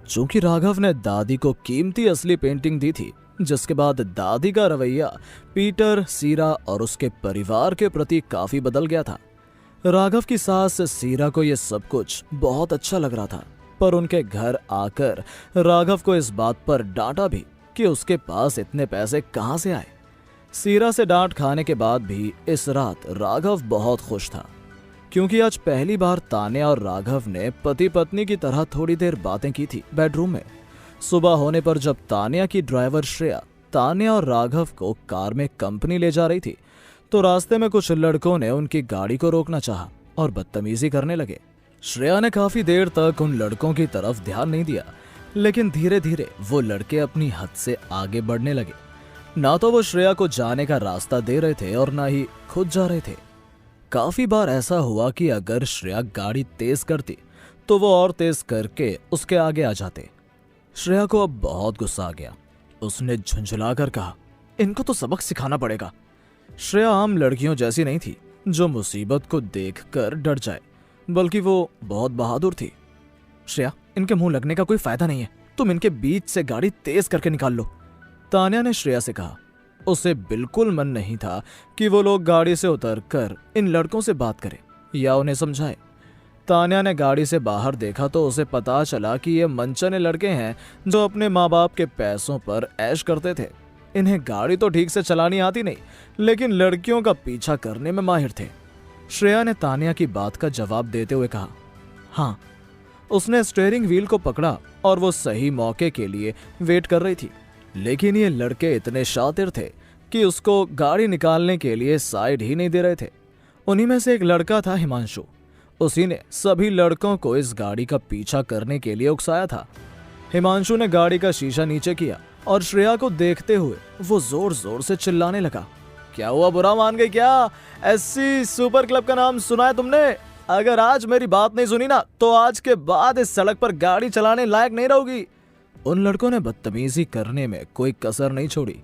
चूंकि राघव ने दादी को कीमती असली पेंटिंग दी थी, जिसके बाद दादी का रवैया पीटर, सीरा और उसके परिवार के प्रति काफी बदल गया था। राघव की सास सीरा को यह सब कुछ बहुत अच्छा लग रहा था, पर उनके घर आकर राघव को इस बात पर डांटा भी कि उसके पास इतने पैसे कहां से आए। सीरा से डांट खाने के बाद भी इस रात राघव बहुत खुश था, क्योंकि आज पहली बार तान्या और राघव ने पति पत्नी की तरह थोड़ी देर बातें की थी बेडरूम में। सुबह होने पर जब तान्या की ड्राइवर श्रेया तान्या और राघव को कार में कंपनी ले जा रही थी, तो रास्ते में कुछ लड़कों ने उनकी गाड़ी को रोकना चाहा और बदतमीजी करने लगे। श्रेया ने काफी देर तक उन लड़कों की तरफ ध्यान नहीं दिया, लेकिन धीरे धीरे वो लड़के अपनी हद से आगे बढ़ने लगे। ना तो वो श्रेया को जाने का रास्ता दे रहे थे और ना ही खुद जा रहे थे। काफी बार ऐसा हुआ कि अगर श्रेया गाड़ी तेज करती तो वो और तेज करके उसके आगे आ जाते। श्रेया को अब बहुत गुस्सा आ गया। उसने झुंझलाकर कहा, इनको तो सबक सिखाना पड़ेगा। श्रेया आम लड़कियों जैसी नहीं थी जो मुसीबत को देखकर डर जाए, बल्कि वो बहुत बहादुर थी। श्रेया, इनके मुंह लगने का कोई फायदा नहीं है, तुम इनके बीच से गाड़ी तेज करके निकाल लो, तान्या ने श्रेया से कहा। उसे बिल्कुल मन नहीं था कि वो लोग गाड़ी से उतरकर इन लड़कों से बात करें या उन्हें समझाएं। तान्या ने गाड़ी से बाहर देखा तो उसे पता चला कि ये मनचने लड़के हैं जो अपने माँ बाप के पैसों पर ऐश करते थे। इन्हें गाड़ी तो ठीक से चलानी आती नहीं, लेकिन लड़कियों का पीछा करने में माहिर थे। श्रेया ने तान्या की बात का जवाब देते हुए कहा, हाँ। उसने स्टीयरिंग व्हील को पकड़ा और वो सही मौके के लिए वेट कर रही थी, लेकिन ये लड़के इतने शातिर थे कि उसको गाड़ी निकालने के लिए साइड ही नहीं दे रहे थे। उन्हीं में से एक लड़का था हिमांशु। उसी ने सभी लड़कों को इस गाड़ी का पीछा करने के लिए उकसाया था। हिमांशु ने गाड़ी का शीशा नीचे किया और श्रेया को देखते हुए वो जोर जोर से चिल्लाने लगा, क्या हुआ, बुरा मान गई क्या? एससी सुपर क्लब का नाम सुना है तुमने? अगर आज मेरी बात नहीं सुनी ना, तो आज के बाद इस सड़क पर गाड़ी चलाने लायक नहीं रहोगी। उन लड़कों ने बदतमीजी करने में कोई कसर नहीं छोड़ी।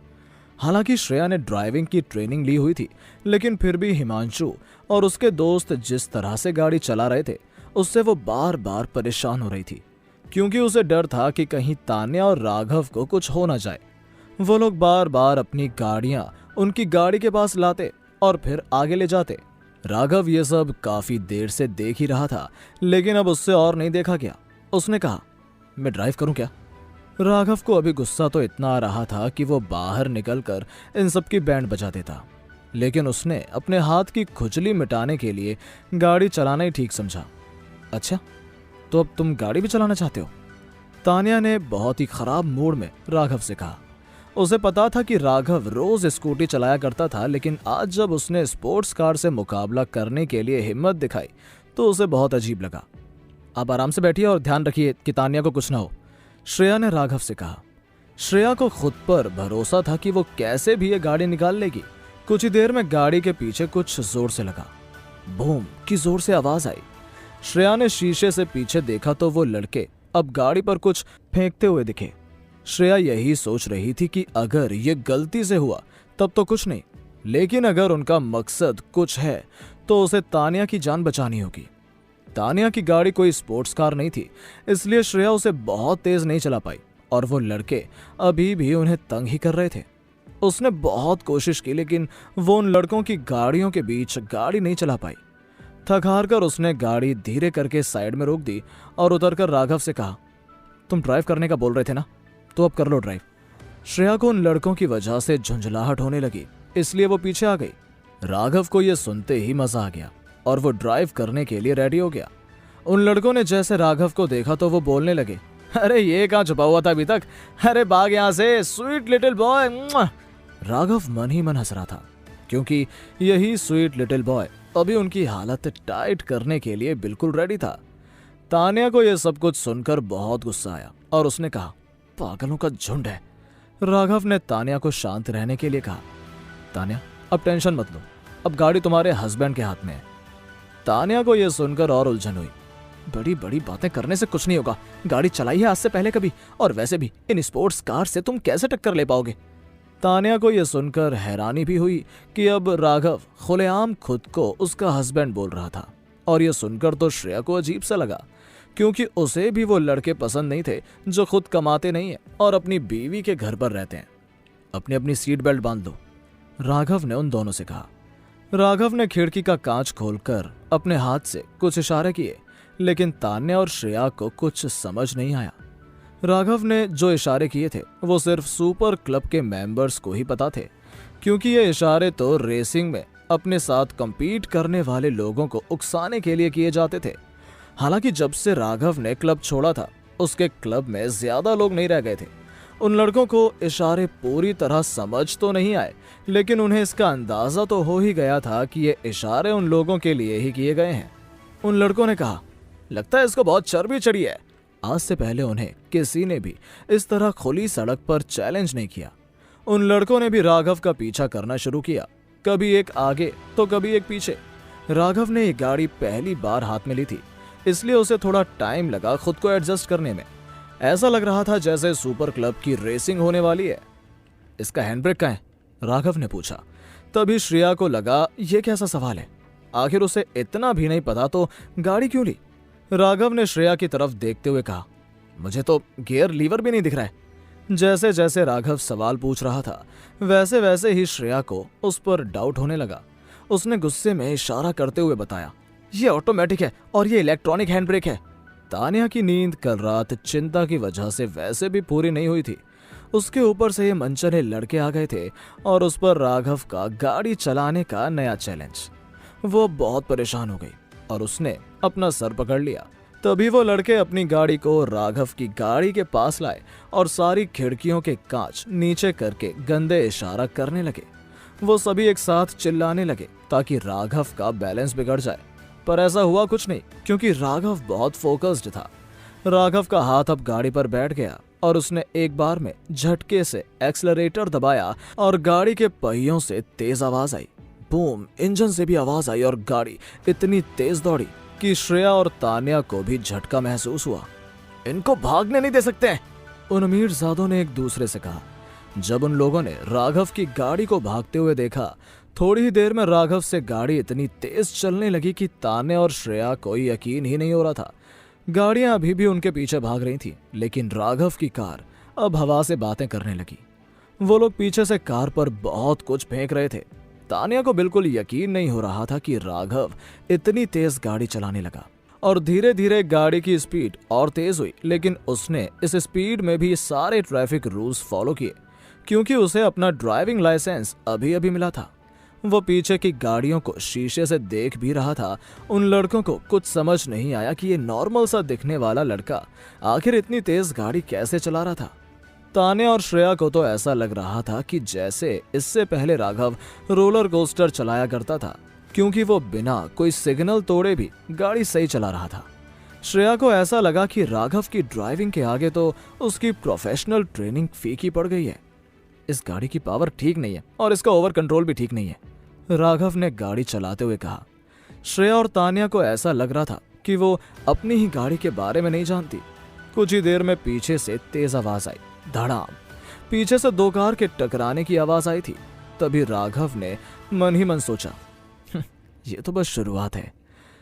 हालांकि श्रेया ने ड्राइविंग की ट्रेनिंग ली हुई थी, लेकिन फिर भी हिमांशु और उसके दोस्त जिस तरह से गाड़ी चला रहे थे, उससे वो बार बार परेशान हो रही थी, क्योंकि उसे डर था कि कहीं तान्या और राघव को कुछ हो ना जाए। वो लोग बार बार अपनी गाड़ियां उनकी गाड़ी के पास लाते और फिर आगे ले जाते। राघव ये सब काफी देर से देख ही रहा था, लेकिन अब उससे और नहीं देखा गया। उसने कहा, मैं ड्राइव करूं क्या? राघव को अभी गुस्सा तो इतना आ रहा था कि वो बाहर निकलकर इन सब की बैंड बजा देता, लेकिन उसने अपने हाथ की खुजली मिटाने के लिए गाड़ी चलाना ही ठीक समझा। अच्छा, तो अब तुम गाड़ी भी चलाना चाहते हो? तान्या ने बहुत ही खराब मूड में राघव से कहा। उसे पता था कि राघव रोज स्कूटी चलाया करता था, लेकिन आज जब उसने स्पोर्ट्स कार से मुकाबला करने के लिए हिम्मत दिखाई तो उसे बहुत अजीब लगा। आप आराम से बैठिए और ध्यान रखिए कि तान्या को कुछ ना हो, श्रेया ने राघव से कहा। श्रेया को खुद पर भरोसा था कि वो कैसे भी ये गाड़ी निकाल लेगी। कुछ ही देर में गाड़ी के पीछे कुछ जोर से लगा। बूम की जोर से आवाज आई। श्रेया ने शीशे से पीछे देखा तो वो लड़के अब गाड़ी पर कुछ फेंकते हुए दिखे। श्रेया यही सोच रही थी कि अगर ये गलती से हुआ तब तो कुछ नहीं, लेकिन अगर उनका मकसद कुछ है तो उसे तान्या की जान बचानी होगी। तान्या की गाड़ी कोई स्पोर्ट्स कार नहीं थी, इसलिए श्रेया उसे बहुत तेज नहीं चला पाई और वो लड़के अभी भी उन्हें तंग ही कर रहे थे। उसने बहुत कोशिश की, लेकिन वो उन लड़कों की गाड़ियों के बीच गाड़ी नहीं चला पाई। थक हार कर उसने गाड़ी धीरे करके साइड में रोक दी और उतरकर राघव से कहा, तुम ड्राइव करने का बोल रहे थे ना, तो अब कर लो ड्राइव। श्रेया को उन लड़कों की वजह से झुंझलाहट होने लगी, इसलिए वो पीछे आ गई। राघव को यह सुनते ही मजा आ गया और वो ड्राइव करने के लिए रेडी हो गया। उन लड़कों ने जैसे राघव को देखा तो वो बोलने लगे, अरे ये कहाँ छुपा हुआ था अभी तक? अरे भाग यहाँ से, स्वीट लिटिल बॉय। राघव मन ही मन हंस रहा था, क्योंकि यही स्वीट लिटिल बॉय अभी उनकी हालत टाइट करने के लिए बिल्कुल रेडी था। तान्या को यह सब कुछ सुनकर बहुत गुस्सा आया और उसने कहा, पागलों का झुंड है। राघव ने तान्या को शांत रहने के लिए कहा, तान्या अब टेंशन मत लो, अब गाड़ी तुम्हारे हस्बैंड के हाथ में है। तान्या को यह सुनकर और उलझन हुई। बड़ी बड़ी बातें करने से कुछ नहीं होगा, गाड़ी चलाई है आज से पहले कभी, और वैसे भी इन स्पोर्ट्स कार से तुम कैसे टक्कर ले पाओगे? तान्या को यह सुनकर हैरानी भी हुई कि अब राघव खुलेआम खुद को उसका हस्बैंड बोल रहा था, और यह सुनकर तो श्रेया को अजीब सा लगा, क्योंकि उसे भी वो लड़के पसंद नहीं थे जो खुद कमाते नहीं है और अपनी बीवी के घर पर रहते हैं। अपनी अपनी सीट बेल्ट बांध लो, राघव ने उन दोनों से कहा। राघव ने खिड़की का कांच खोलकर अपने हाथ से कुछ इशारे किए, लेकिन तान्या और श्रेया को कुछ समझ नहीं आया। राघव ने जो इशारे किए थे वो सिर्फ सुपर क्लब के मेंबर्स को ही पता थे, क्योंकि ये इशारे तो रेसिंग में अपने साथ compete करने वाले लोगों को उकसाने के लिए किए जाते थे। हालांकि जब से राघव ने क्लब छोड़ा था, उसके क्लब में ज्यादा लोग नहीं रह गए थे। उन लड़कों को इशारे पूरी तरह समझ तो नहीं आए, लेकिन उन्हें इसका अंदाजा तो हो ही गया था कि ये इशारे उन लोगों के लिए ही किए गए हैं। उन लड़कों ने कहा, लगता है इसको बहुत चर्बी चढ़ी है। आज से पहले उन्हें किसी ने भी इस तरह खुली सड़क पर चैलेंज नहीं किया। उन लड़कों ने भी राघव का पीछा करना शुरू किया, कभी एक आगे तो कभी एक पीछे। राघव ने ये गाड़ी पहली बार हाथ में ली थी, इसलिए उसे थोड़ा टाइम लगा खुद को एडजस्ट करने में। ऐसा लग रहा था जैसे सुपर क्लब की रेसिंग होने वाली है। इसका हैंडब्रेक कहाँ है? राघव ने पूछा। तभी श्रेया को लगा ये कैसा सवाल है, आखिर उसे इतना भी नहीं पता तो गाड़ी क्यों ली। राघव ने श्रेया की तरफ देखते हुए कहा, मुझे तो गियर लीवर भी नहीं दिख रहा है। जैसे जैसे राघव सवाल पूछ रहा था, वैसे वैसे ही श्रेया को उस पर डाउट होने लगा। उसने गुस्से में इशारा करते हुए बताया, ये ऑटोमेटिक है और ये इलेक्ट्रॉनिक हैंड ब्रेक है। तान्या की नींद कल रात चिंता की वजह से वैसे भी पूरी नहीं हुई थी। उसके ऊपर से ये मनचले लड़के आ गए थे और उस पर राघव का गाड़ी चलाने का नया चैलेंज। वो बहुत परेशान हो गई और उसने अपना सर पकड़ लिया। तभी वो लड़के अपनी गाड़ी को राघव की गाड़ी के पास लाए और सारी खिड़कियों के कांच नीचे करके गंदे इशारा करने लगे। वो सभी एक साथ चिल्लाने लगे ताकि राघव का बैलेंस बिगड़ जाए, पर ऐसा हुआ कुछ नहीं क्योंकि राघव बहुत फोकस्ड था। राघव का हाथ अब गाड़ी पर बैठ गया और उसने एक बार में झटके से एक्सेलरेटर दबाया और गाड़ी के पहियों से तेज आवाज आई। बूम, इंजन से भी आवाज आई और गाड़ी इतनी तेज दौड़ी कि श्रेया और तान्या को भी झटका महसूस हुआ। इनको भागने नहीं दे सकते, उन अमीरजादों ने एक दूसरे से कहा। जब उन लोगों ने राघव की गाड़ी को भागते हुए देखा, थोड़ी ही देर में राघव से गाड़ी इतनी तेज चलने लगी कि तान्या और श्रेया को यकीन ही नहीं हो रहा था। गाड़ियां अभी भी उनके पीछे भाग रही थी, लेकिन राघव की कार अब हवा से बातें करने लगी। वो लोग पीछे से कार पर बहुत कुछ फेंक रहे थे। तान्या को बिल्कुल यकीन नहीं हो रहा था कि राघव इतनी तेज गाड़ी चलाने लगा और धीरे धीरे गाड़ी की स्पीड और तेज हुई, लेकिन उसने इस स्पीड में भी सारे ट्रैफिक रूल्स फॉलो किए क्योंकि उसे अपना ड्राइविंग लाइसेंस अभी अभी मिला था। वो पीछे की गाड़ियों को शीशे से देख भी रहा था। उन लड़कों को कुछ समझ नहीं आया कि ये नॉर्मल सा दिखने वाला लड़का आखिर इतनी तेज गाड़ी कैसे चला रहा था। तान्या और श्रेया को तो ऐसा लग रहा था कि जैसे इससे पहले राघव रोलर कोस्टर चलाया करता था, क्योंकि वो बिना कोई सिग्नल तोड़े भी गाड़ी सही चला रहा था। श्रेया को ऐसा लगा कि राघव की ड्राइविंग के आगे तो उसकी प्रोफेशनल ट्रेनिंग फीकी पड़ गई है। इस गाड़ी की पावर ठीक नहीं है और इसका ओवर कंट्रोल भी ठीक नहीं है, राघव ने गाड़ी चलाते हुए कहा। श्रेया और तान्या को ऐसा लग रहा था कि वो अपनी ही गाड़ी के बारे में नहीं जानती। कुछ ही देर में पीछे से तेज आवाज आई, धड़ाम। पीछे से दो कार के टकराने की आवाज आई थी। तभी राघव ने मन ही मन सोचा, ये तो बस शुरुआत है।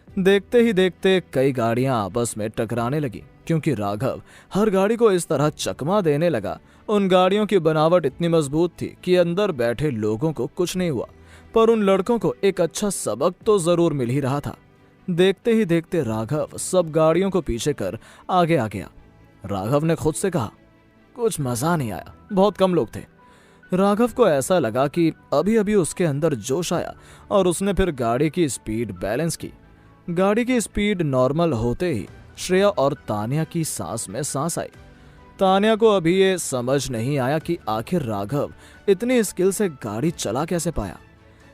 देखते ही देखते कई गाड़ियां आपस में टकराने लगी क्योंकि राघव हर गाड़ी को इस तरह चकमा देने लगा। उन गाड़ियों की बनावट इतनी मजबूत थी कि अंदर बैठे लोगों को कुछ नहीं हुआ, पर उन लड़कों को एक अच्छा सबक तो जरूर मिल ही रहा था। देखते ही देखते राघव सब गाड़ियों को पीछे कर आगे आ गया। राघव ने खुद से कहा, कुछ मजा नहीं आया, बहुत कम लोग थे। राघव को ऐसा लगा कि अभी अभी उसके अंदर जोश आया और उसने फिर गाड़ी की स्पीड बैलेंस की। गाड़ी की स्पीड नॉर्मल होते ही श्रेया और तान्या की सांस में सांस आई। तान्या को अभी ये समझ नहीं आया कि आखिर राघव इतनी स्किल से गाड़ी चला कैसे पाया।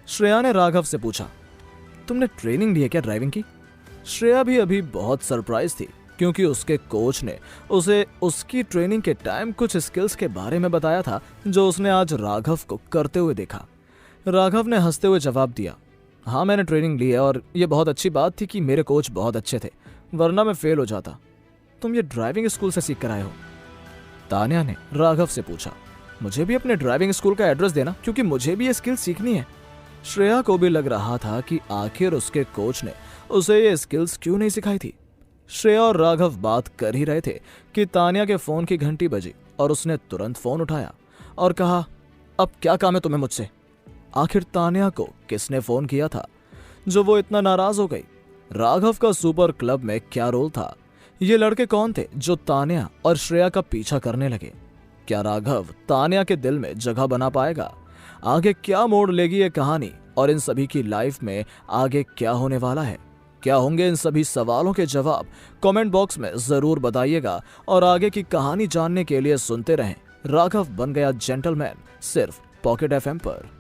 श्रेया ने राघव से पूछा, तुमने ट्रेनिंग ली है क्या ड्राइविंग की? श्रेया भी अभी बहुत सरप्राइज थी क्योंकि उसके कोच ने उसे उसकी ट्रेनिंग के टाइम कुछ स्किल्स के बारे में बताया था जो उसने आज राघव को करते हुए देखा। राघव ने हंसते हुए जवाब दिया, हाँ मैंने ट्रेनिंग ली है और ये बहुत अच्छी बात थी कि मेरे कोच बहुत अच्छे थे, वरना मैं फेल हो जाता। तुम ये ड्राइविंग स्कूल से सीख कर आए हो? तान्या ने राघव से पूछा। मुझे भी अपने ड्राइविंग स्कूल का एड्रेस देना क्योंकि मुझे भी ये स्किल सीखनी है। श्रेया को भी लग रहा था कि आखिर उसके कोच ने उसे ये स्किल्स क्यों नहीं सिखाई थी। श्रेया और राघव बात कर ही रहे थे कि तान्या के फोन की घंटी बजी और उसने तुरंत फोन उठाया और कहा, अब क्या काम है तुम्हें मुझसे? आखिर तान्या को किसने फोन किया था जो वो इतना नाराज हो गई? राघव का सुपर क्लब में क्या रोल था? ये लड़के कौन थे जो तान्या और श्रेया का पीछा करने लगे? क्या राघव तान्या के दिल में जगह बना पाएगा? आगे क्या मोड़ लेगी ये कहानी और इन सभी की लाइफ में आगे क्या होने वाला है? क्या होंगे इन सभी सवालों के जवाब? कमेंट बॉक्स में जरूर बताइएगा और आगे की कहानी जानने के लिए सुनते रहें राघव बन गया जेंटलमैन, सिर्फ पॉकेट एफएम पर।